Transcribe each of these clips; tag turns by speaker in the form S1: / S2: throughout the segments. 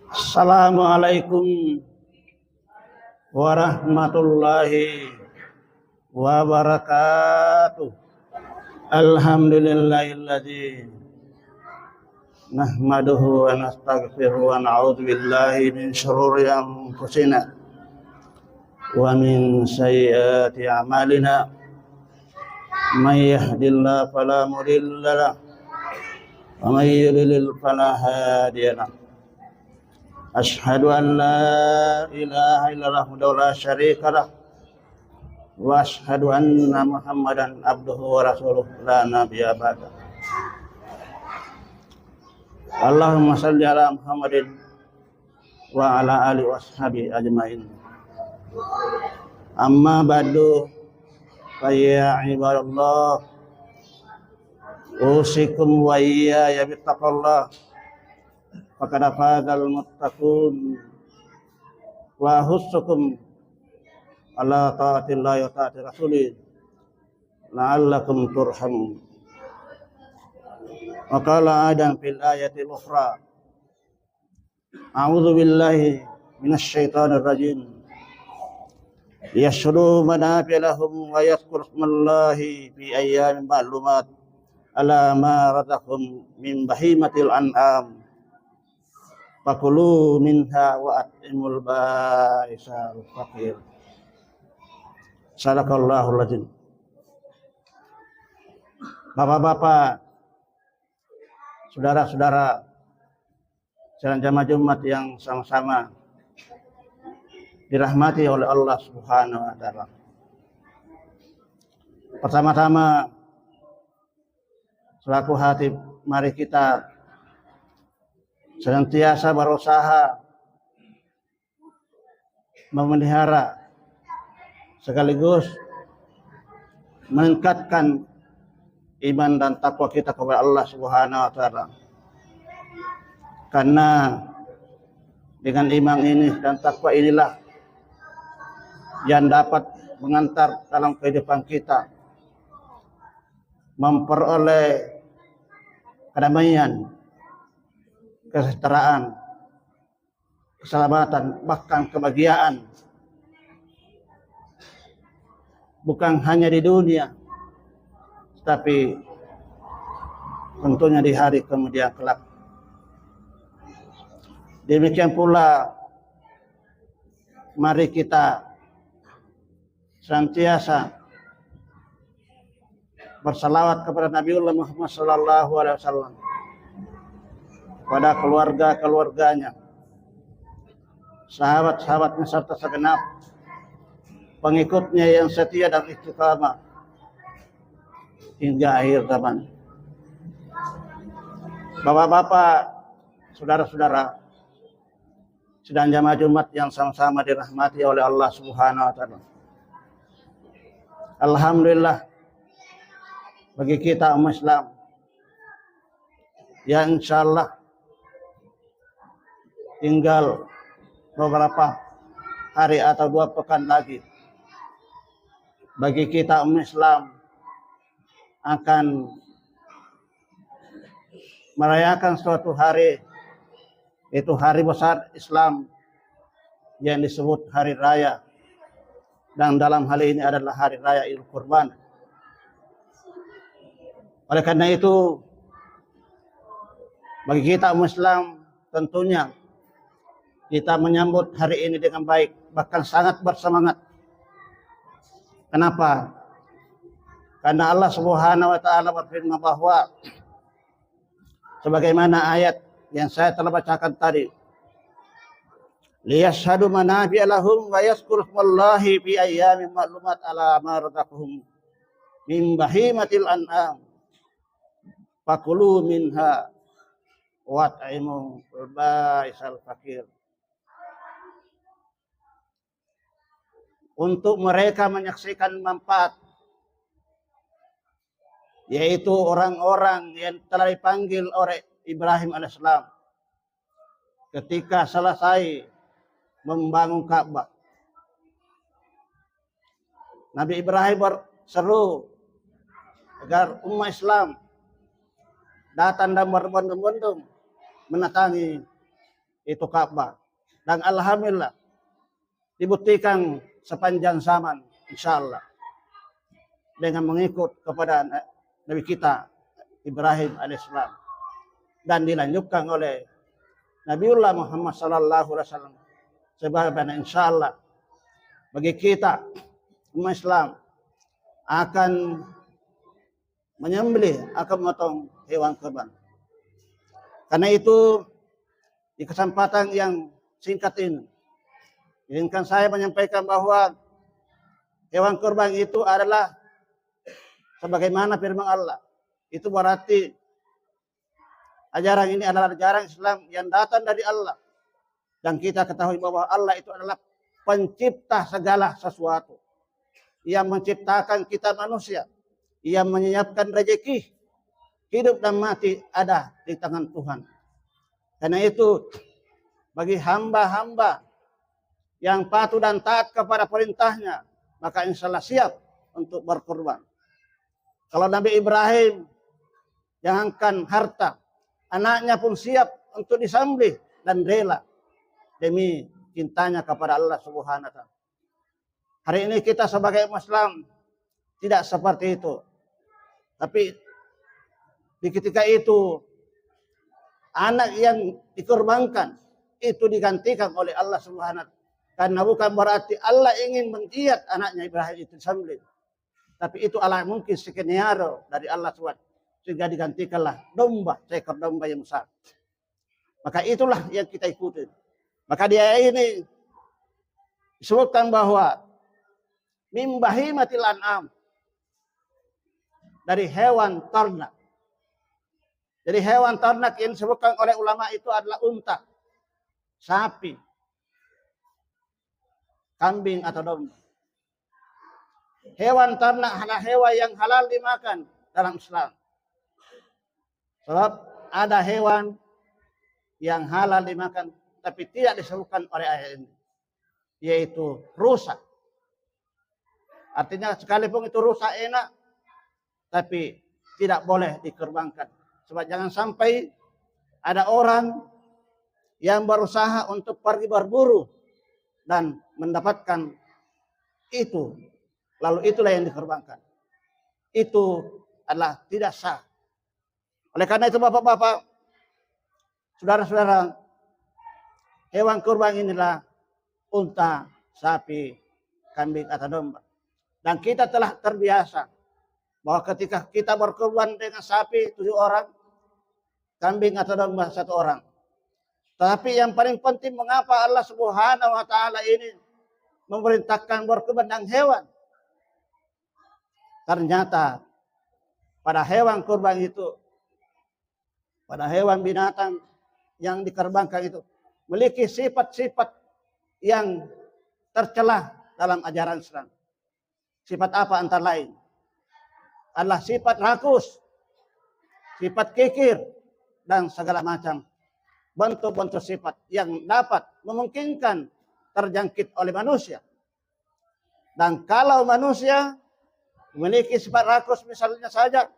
S1: Assalamualaikum warahmatullahi wabarakatuh. Alhamdulillahilladzi nahmaduhu wa nastaghfiruhu wa na'udzu billahi min syururi anfusina wa min sayyiati a'malina. May yahdihillahu fala mudilla lahu wa may yudlil fala hadiya lahu. Asyhadu an la ilaha illallah wahdahu la syarika lah wa asyhadu anna Muhammadan abduhu wa rasuluh la nabiyya ba'da. Allahumma shalli ala Muhammadin wa ala alihi washabihi ajmain. Amma ba'du, fa ya ibadallah, usikum wa iyaya bittaqwallah. Faqad fazal muttaqun wa hussukum ala ta'atillahi wa ta'ati rasulih la'allakum turhamun. Wa qala adam fil ayatil ukhra, a'udzu billahi minasy syaithanir rajim, yashhadu manafi'a lahum wa yadhkuru ismallahi fi ayyamin ma'lumat ala ma razaqahum min bahimatil an'am fakulu minha wa at'imul ba'isal faqir. Sadaqallahul azim. Bapak-bapak, saudara-saudara sidang jamaah Jumat yang sama-sama dirahmati oleh Allah Subhanahu wa taala. Pertama-tama selaku khatib, mari kita senantiasa berusaha memelihara sekaligus meningkatkan iman dan takwa kita kepada Allah Subhanahu wa taala. Karena dengan iman ini dan takwa inilah yang dapat mengantar dalam kehidupan kita memperoleh kedamaian, kesejahteraan, keselamatan, bahkan kebahagiaan, bukan hanya di dunia, tapi tentunya di hari kemudian kelak. Demikian pula mari kita senantiasa bersalawat kepada Nabiullah Muhammad sallallahu alaihi wasallam, pada keluarga-keluarganya, sahabat-sahabatnya serta segenap pengikutnya yang setia dan istiqamah hingga akhir zaman. Bapak-bapak, saudara-saudara sidang jamaah Jumat yang sama-sama dirahmati oleh Allah Subhanahu wa taala. Alhamdulillah bagi kita umat Islam yang insyaallah tinggal beberapa hari atau 2 pekan lagi, bagi kita umat Islam akan merayakan suatu hari, itu hari besar Islam yang disebut hari raya, dan dalam hal ini adalah hari raya Idul Kurban. Oleh karena itu bagi kita umat Islam tentunya kita menyambut hari ini dengan baik, bahkan sangat bersemangat. Kenapa? Karena Allah Subhanahu wa taala berfirman bahwa sebagaimana ayat yang saya telah bacakan tadi, liyashhadu manafi'a lahum wa yadhkuru ismallahi fi ayyamin ma'lumat ala ma razaqahum min bahimatil an'am fakulu minha wa at'imu ba'isal faqir. Untuk mereka menyaksikan manfaat, yaitu orang-orang yang telah dipanggil oleh Ibrahim alaihissalam ketika selesai membangun Ka'bah. Nabi Ibrahim berseru agar umat Islam datang dan berbondong-bondong mendatangi itu Ka'bah. Dan alhamdulillah dibuktikan sepanjang zaman insyaallah dengan mengikut kepada Nabi kita Ibrahim alaihissalam dan dilanjutkan oleh Nabiullah Muhammad sallallahu alaihi wasallam. Sebagaimana insyaallah bagi kita umat Islam akan menyembelih, akan memotong hewan kurban. Karena itu di kesempatan yang singkat ini izinkan saya menyampaikan bahwa hewan kurban itu adalah sebagaimana firman Allah. Itu berarti ajaran ini adalah ajaran Islam yang datang dari Allah. Dan kita ketahui bahwa Allah itu adalah pencipta segala sesuatu. Ia menciptakan kita manusia. Ia menyiapkan rezeki. Hidup dan mati ada di tangan Tuhan. Karena itu bagi hamba-hamba yang patuh dan taat kepada perintahnya, maka insya Allah siap untuk berkorban. Kalau Nabi Ibrahim jangankan harta, anaknya pun siap untuk disembelih dan rela demi cintanya kepada Allah Subhanahu wa taala. Hari ini kita sebagai Muslim tidak seperti itu. Tapi di ketika itu anak yang dikorbankan itu digantikan oleh Allah Subhanahu wa taala. Karena bukan berarti Allah ingin mengiat anaknya Ibrahim itu disembelih. Tapi itu Allah mungkin skenario dari Allah SWT. Sehingga digantikanlah domba, seekor domba yang besar. Maka itulah yang kita ikuti. Maka dia ini disebutkan bahwa min bahimatil an'am, dari hewan ternak. Jadi hewan ternak yang disebutkan oleh ulama itu adalah unta, sapi, kambing atau domba. Hewan ternak adalah hewan yang halal dimakan dalam Islam. Sebab ada hewan yang halal dimakan tapi tidak disebutkan oleh ayat ini, yaitu rusa. Artinya sekalipun itu rusa enak, tapi tidak boleh dikorbankan. Sebab jangan sampai ada orang yang berusaha untuk pergi berburu dan mendapatkan itu, lalu itulah yang dikorbankan. Itu adalah tidak sah. Oleh karena itu bapak-bapak, saudara-saudara, hewan kurban inilah unta, sapi, kambing atau domba. Dan kita telah terbiasa bahwa ketika kita berkorban dengan sapi 7 orang, kambing atau domba 1 orang. Tapi yang paling penting mengapa Allah Subhanahu wa taala ini memerintahkan berkorban dengan hewan? Ternyata pada hewan kurban itu, pada hewan binatang yang dikorbankan itu memiliki sifat-sifat yang tercela dalam ajaran Islam. Sifat apa antara lain? Adalah sifat rakus, sifat kikir, dan segala macam bentuk-bentuk sifat yang dapat memungkinkan terjangkit oleh manusia. Dan kalau manusia memiliki sifat rakus misalnya saja,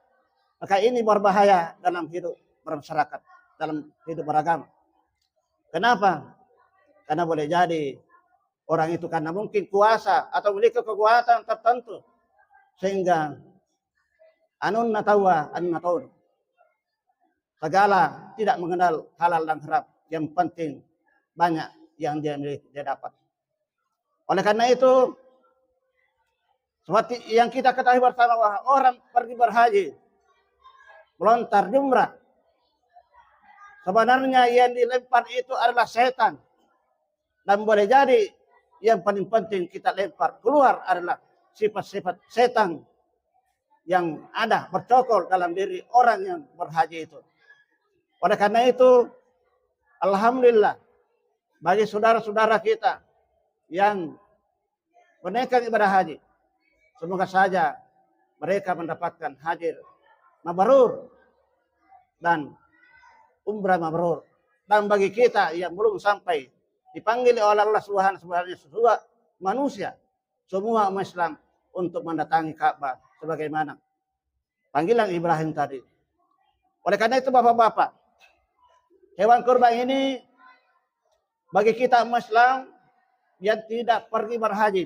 S1: maka ini berbahaya dalam hidup bermasyarakat, dalam hidup beragama. Kenapa? Karena boleh jadi orang itu karena mungkin kuasa atau memiliki kekuatan tertentu sehingga anun natawa an nataun, segala tidak mengenal halal dan haram, yang penting banyak yang dia miliki, dia dapat. Oleh karena itu seperti yang kita ketahui bersama bahwa orang pergi berhaji, melontar jumrah, sebenarnya yang dilempar itu adalah setan. Dan boleh jadi yang paling penting kita lempar keluar adalah sifat-sifat setan yang ada bercokol dalam diri orang yang berhaji itu. Oleh karena itu, alhamdulillah bagi saudara-saudara kita yang menunaikan ibadah haji, semoga saja mereka mendapatkan haji mabrur dan umrah mabrur. Dan bagi kita yang belum sampai dipanggil oleh Allah Subhanahu wa taala sebuah manusia, semua umat Islam untuk mendatangi Ka'bah sebagaimana panggilan Ibrahim tadi. Oleh karena itu bapak-bapak, hewan kurban ini Bagi kita Muslim yang tidak pergi berhaji,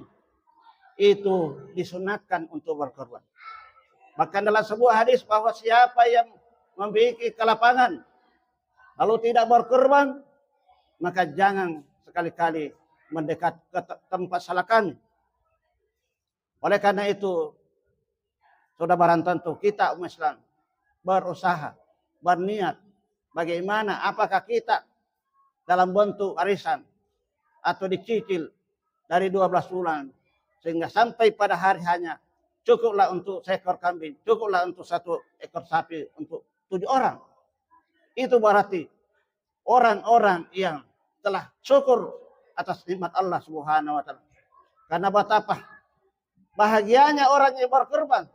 S1: itu disunatkan untuk berkorban. Bahkan dalam sebuah hadis bahwa siapa yang memiliki kelapangan lalu tidak berkorban, maka jangan sekali-kali mendekat ke tempat salat kami. Oleh karena itu, sudah barang tentu kita umat Islam berusaha, berniat bagaimana, apakah kita dalam bentuk arisan atau dicicil dari 12 bulan sehingga sampai pada hari hanya cukuplah untuk seekor kambing, cukuplah untuk 1 ekor sapi untuk 7 orang. Itu berarti orang-orang yang telah syukur atas nikmat Allah Subhanahu wa taala. Karena betapa bahagianya orang yang berkorban.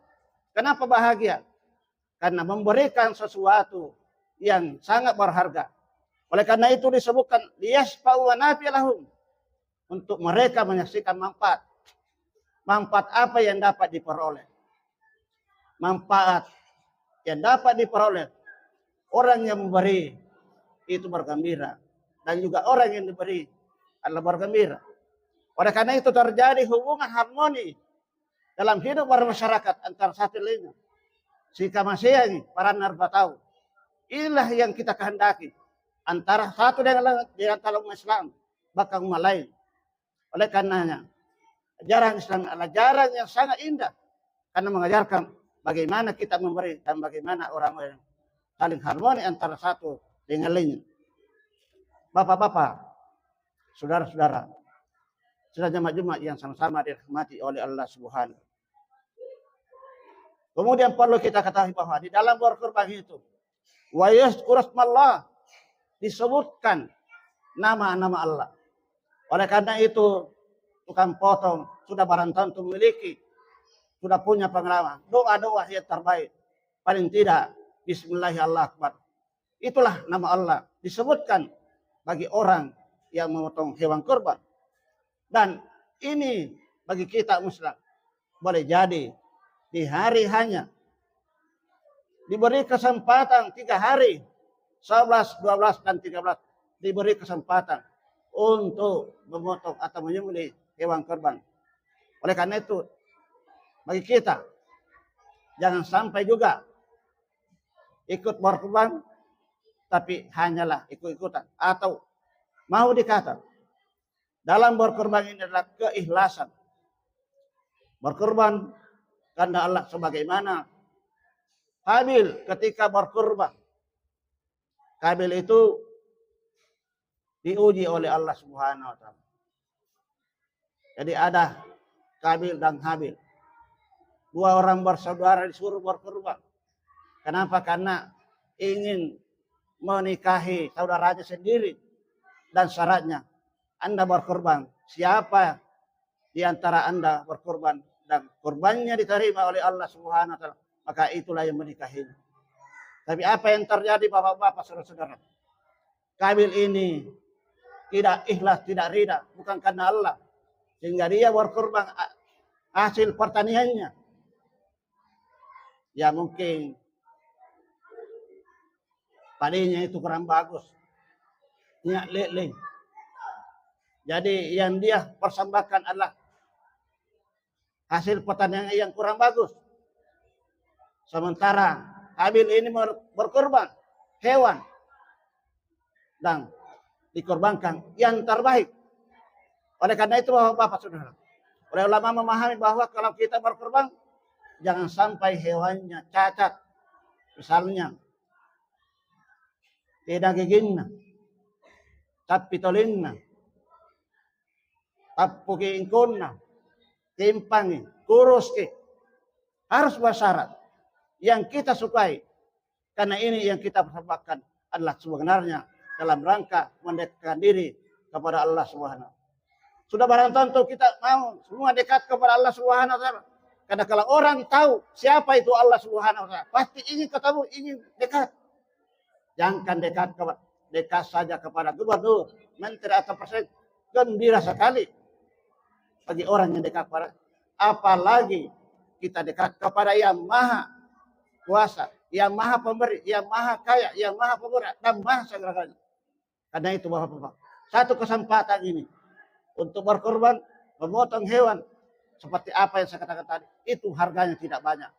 S1: Kenapa bahagia? Karena memberikan sesuatu yang sangat berharga. Oleh karena itu disebutkan liyashfa'u wa nafi'lahum, untuk mereka menyaksikan manfaat. Manfaat apa yang dapat diperoleh? Manfaat yang dapat diperoleh orang yang memberi itu bergembira, dan juga orang yang diberi adalah bergembira. Oleh karena itu terjadi hubungan harmoni dalam hidup bermasyarakat antara satu lainnya. Jika masih ini para narba tahu, inilah yang kita kehendaki antara satu dengan antara umat Islam bahkan umat lain. Oleh karenanya ajaran Islam adalah ajaran yang sangat indah karena mengajarkan bagaimana kita memberi dan bagaimana orang-orang saling harmoni antara satu dengan lainnya. Bapak-bapak, saudara-saudara, sudah jemaat-jemaat yang sama-sama dirahmati oleh Allah Subhanahu. Kemudian perlu kita ketahui bahwa di dalam berkorban itu wa yazkuru asmallah, disebutkan nama-nama Allah. Oleh karena itu tukang potong sudah barang tentu memiliki, sudah punya pengalaman doa-doa yang terbaik. Paling tidak Bismillahirrahmanirrahim. Itulah nama Allah disebutkan bagi orang yang memotong hewan kurban. Dan ini bagi kita Muslim boleh jadi di hari hanya diberi kesempatan 3 hari, 11, 12, dan 13 diberi kesempatan untuk memotong atau menyembelih hewan kurban. Oleh karena itu bagi kita jangan sampai juga ikut berkurban tapi hanyalah ikut-ikutan, atau mau dikata dalam berkorban ini adalah keikhlasan. Berkorban karena Allah, sebagaimana Habil ketika berkorban. Habil itu diuji oleh Allah Subhanahu wa taala. Jadi ada Habil dan Habil. 2 orang bersaudara disuruh berkorban. Kenapa? Karena ingin menikahi saudaranya sendiri. Dan syaratnya Anda berkorban. Siapa di antara Anda berkorban dan korbannya diterima oleh Allah Subhanahu wa taala, maka itulah yang menikahinya. Tapi apa yang terjadi bapak-bapak, saudara-saudara? Kabil ini tidak ikhlas, tidak ridha, bukan karena Allah, sehingga dia berkorban hasil pertaniannya. Ya mungkin padinya itu kurang bagus, nyak lele. Jadi yang dia persembahkan adalah hasil pertanian yang kurang bagus. Sementara Habil ini berkorban hewan dan dikorbankan yang terbaik. Oleh karena itu Bapak Saudara, oleh ulama memahami bahwa kalau kita berkorban jangan sampai hewannya cacat. Misalnya tidak giginna, tapi tolinna, tapuki ingkunna, timpangi, kurus ki. Harus bersyarat yang kita sukai. Karena ini yang kita persembahkan adalah sebenarnya dalam rangka mendekatkan diri kepada Allah Subhanahu. Sudah barang tentu kita mau semua dekat kepada Allah Subhanahu wa taala. Karena kalau orang tahu siapa itu Allah Subhanahu wa taala, pasti ingin ketemu, ingin dekat. Jangan dekat saja kepada gubernur, menteri atau presiden. Gembira sekali bagi orang yang dekat kepada, apalagi kita dekat kepada yang maha kuasa, yang maha pemberi, yang maha kaya, yang maha pemurah, dan maha segala-galanya. Karena itu Bapak-bapak, satu kesempatan ini untuk berkorban, memotong hewan seperti apa yang saya katakan tadi, itu harganya tidak banyak.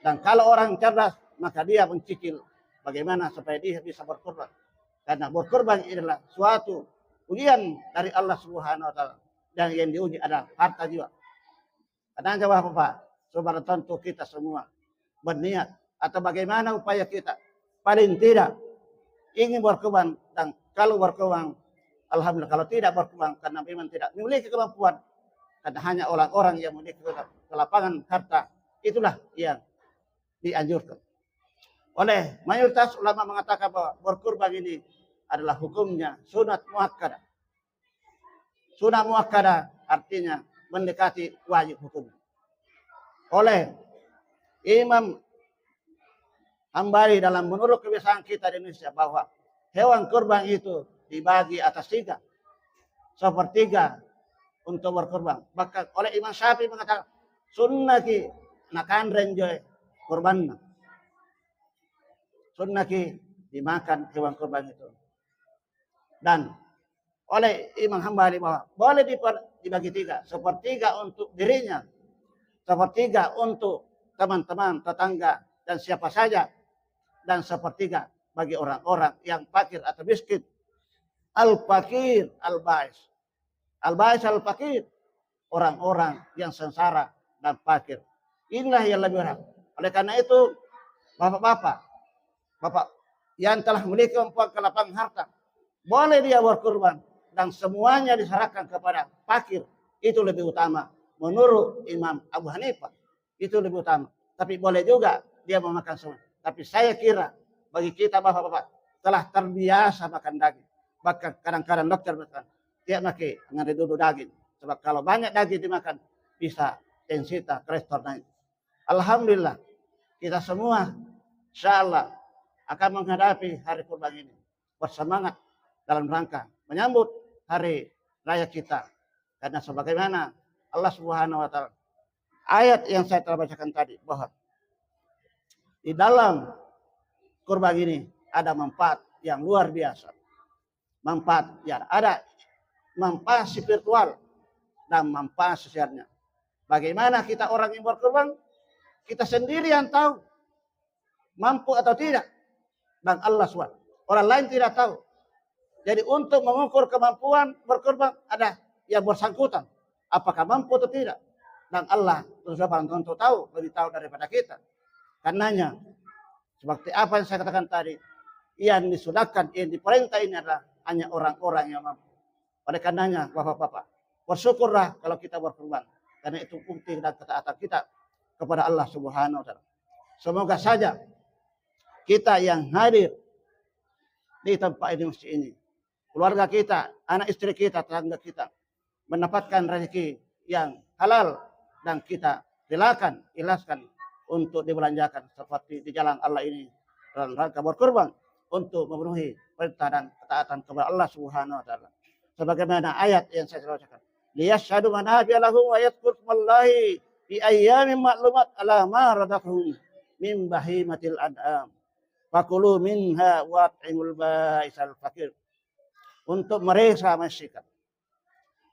S1: Dan kalau orang cerdas, maka dia mencicil bagaimana supaya dia bisa berkorban. Karena berkorban adalah suatu ujian dari Allah Subhanahu wa taala. Dan yang diuji adalah harta jiwa. Karena jawab Bapak, saudara tentu kita semua berniat atau bagaimana upaya kita paling tidak ingin berkorban, dan kalau berkorban alhamdulillah, kalau tidak berkorban karena memang tidak memiliki kemampuan, karena hanya orang-orang yang memiliki kelapangan harta itulah yang dianjurkan. Oleh mayoritas ulama mengatakan bahwa berkorban ini adalah hukumnya sunat muakkadah. Sunat muakkadah artinya mendekati wajib hukum. Oleh Imam Hambali dalam menurut kebiasaan kita di Indonesia bahwa hewan kurban itu dibagi atas 3. Sepertiga untuk berkorban. Bahkan oleh Imam Syafi'i mengatakan sunnaki nakan renjoy kurban. Sunnaki dimakan hewan kurban itu. Dan oleh Imam Hambali bahwa boleh dibagi 3. Sepertiga untuk dirinya, sepertiga untuk teman-teman, tetangga, dan siapa saja, dan sepertiga bagi orang-orang yang fakir atau miskin. Al-fakir, al-bais. Al-bais, al-fakir. Orang-orang yang sengsara dan fakir. Inilah yang lebih berat. Oleh karena itu, bapak-bapak, bapak yang telah memiliki kelapangan harta, boleh dia berkorban dan semuanya diserahkan kepada fakir. Itu lebih utama. Menurut Imam Abu Hanifah, itu lebih utama. Tapi boleh juga dia memakan semua. Tapi saya kira bagi kita bapak-bapak telah terbiasa makan daging. Bahkan kadang-kadang dokter berkata, dia makan ngari dulu daging. Sebab kalau banyak daging dimakan, bisa tensitas, kolesterol naik. Alhamdulillah, kita semua insya Allah akan menghadapi hari kurban ini. Bersemangat dalam rangka menyambut hari raya kita. Karena sebagaimana Allah Subhanahu wa taala ayat yang saya telah bacakan tadi bahwa di dalam kurban ini ada manfaat yang luar biasa. Manfaat ya ada manfaat spiritual dan manfaat sosialnya. Bagaimana kita orang yang berkurban, kita sendiri yang tahu mampu atau tidak, dan Allah SWT. Orang lain tidak tahu. Jadi untuk mengukur kemampuan berkurban ada yang bersangkutan, apakah mampu atau tidak. Dan Allah tentu tahu, lebih tahu daripada kita. Karenanya, seperti apa yang saya katakan tadi, yang disunahkan, yang diperintah ini adalah hanya orang-orang yang mampu. Oleh karenanya, bapak-bapak, bersyukurlah kalau kita berkorban. Karena itu bukti dan ketaatan kita kepada Allah Subhanahu wa taala. Semoga saja kita yang hadir di tempat ini, masjid ini, keluarga kita, anak istri kita, tetangga kita, mendapatkan rezeki yang halal dan kita relakan, ikhlaskan untuk dibelanjakan seperti di jalan Allah ini dalam rangka berkorban untuk memenuhi perintah dan ketaatan kepada Allah Subhanahu wa taala. Sebagaimana ayat yang saya bacakan. Liyashhadu manafi'a lahum wa yadhkuru smallahi fi ayyamin ma'lumat ala ma razaqahum min bahimatil an'am. Fakulu minha wa'imul ba'isal fakir. Untuk mereka masyarakat.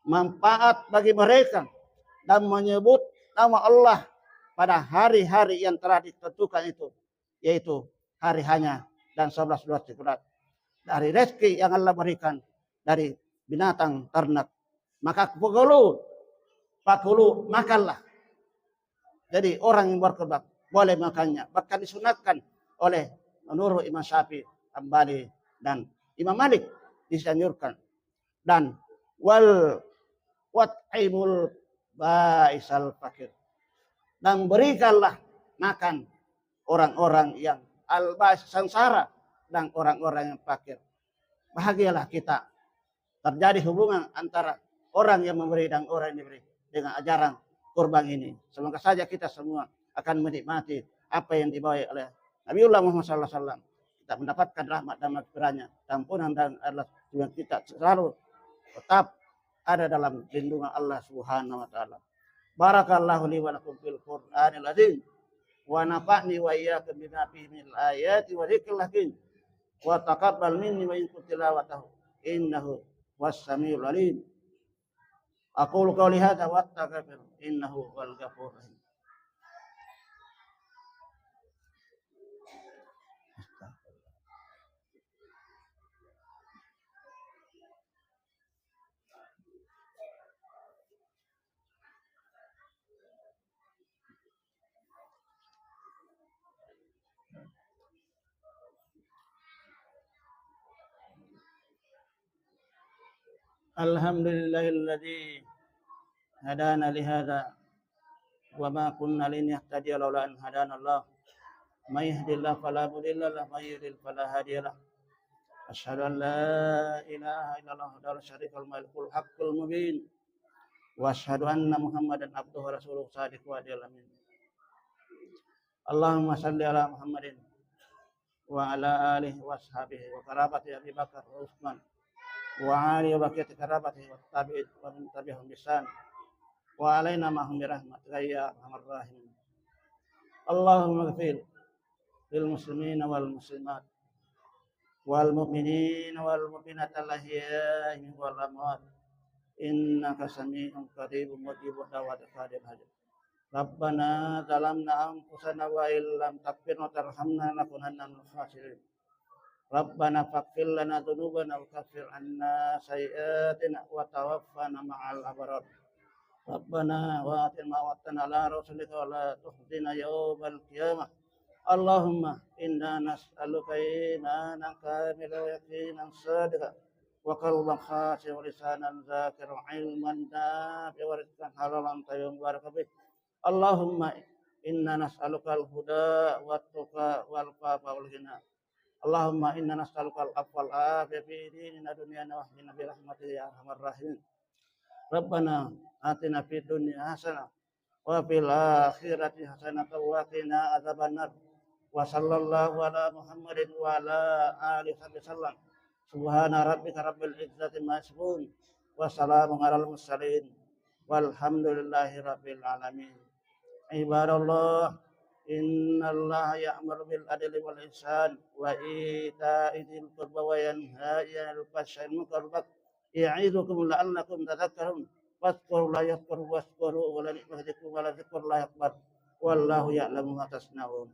S1: Manfaat bagi mereka dan menyebut nama Allah pada hari-hari yang telah ditentukan itu, yaitu hari hanya dan 11 Dzulhijjah. Dari rezeki yang Allah berikan dari binatang ternak, maka fakulu makanlah. Jadi orang yang berkorban boleh makannya, bahkan disunatkan oleh menurut Imam Syafi'i, Hambali dan Imam Malik disanjurkan. Dan wat'imul ba'isal fakir, dan berikanlah makan orang-orang yang al-ba'is sengsara dan orang-orang yang fakir. Bahagialah kita terjadi hubungan antara orang yang memberi dan orang yang diberi dengan ajaran kurban ini. Semoga saja kita semua akan menikmati apa yang dibawa oleh Nabiullah Muhammad SAW. Kita mendapatkan rahmat dan maghfirahnya, ampunan dan Allah yang kita selalu tetap ada dalam lindungan Allah Subhanahu wa taala. Barakallahu li wa lakum fil Qur'anil azim wa nafa'ni wa iyyakum bima fihi minal ayati wa dzikril hakim wa taqabbal minni wa in tilawatahu innahu was-sami'ul 'alim. Aqulu qouli hadza wa astaghfir innahu huwal ghafurur rahim. Alhamdulillahilladzi hadana li hadza wa ma kunna linahtadiya laula an hadanallah. May yahdihillahu fala mudilla lahu wa may yudlil fala hadiya lahu. Asyhadu an la ilaha illallah wahdahu la syarika lahu malikul haqqul mubin. Wa asyhadu anna Muhammadan abduhu wa rasuluhu shadiqul wa'dil amin. Allahumma shalli ala Muhammadin wa ala alihi wa ashabihi wa qarabati Abi Bakar wa Utsman wa ali wa baqiyati qarabati wa tabi'in wa min tabi'ahum bisan wa alaina ma hum bi rahmatika ya arhamar rahimin. Allahumma ighfir lil muslimina wal muslimat wal mu'minina wal mu'minat al-ahya'i wal amwat innaka sami'un qaribun mujibud da'wati qadil hajat. Rabbana zalamna anfusana wa illam taghfir wa tarhamna lanakunanna minal khasirin. Rabbana faghfir lana dzunubana wa kaffir 'anna sayyi'atina wa tawaffana ma'al abrar. Rabbana wa atina ma wa'adtana ala rasulika wa la tukhzina yawmal qiyamah. Allahumma inna nas'aluka imanan kamilan wa yaqinan sadiqan wa qalban khashi'an wa lisanan zakiran wa 'ilman nafi'an wa rizqan halalan tayyiban barakan fih. Allahumma inna nas'aluka al-huda wat-tuqa wal-afafa wal ghina. Allahumma inna nas'aluka al-'afwa wal-'afiyata fi dinina dunyana wa ahdina bi rahmatika ya arhamar rahimin. Rabbana atina fid dunya hasanah wa fil akhirati hasanah wa qina adzabannar. Wa sallallahu ala Muhammadin wa ala alihi wasallam. Subhana rabbika rabbil izzati amma yasifun wa salamun alal mursalin walhamdulillahi rabbil alamin. Ibadallah, innallaha ya'muru bil adli wal ihsan wa ita'i dzil qurba wa yanha 'anil fahsya'i wal munkari wal baghi ya'idukum la'allakum tadhakkarun. Wadhkurullaha yadhkurkum washkuruhu wa la ni'matihi wa la dzikrullahi akbar. Wallahu ya'lamu ma tasna'un.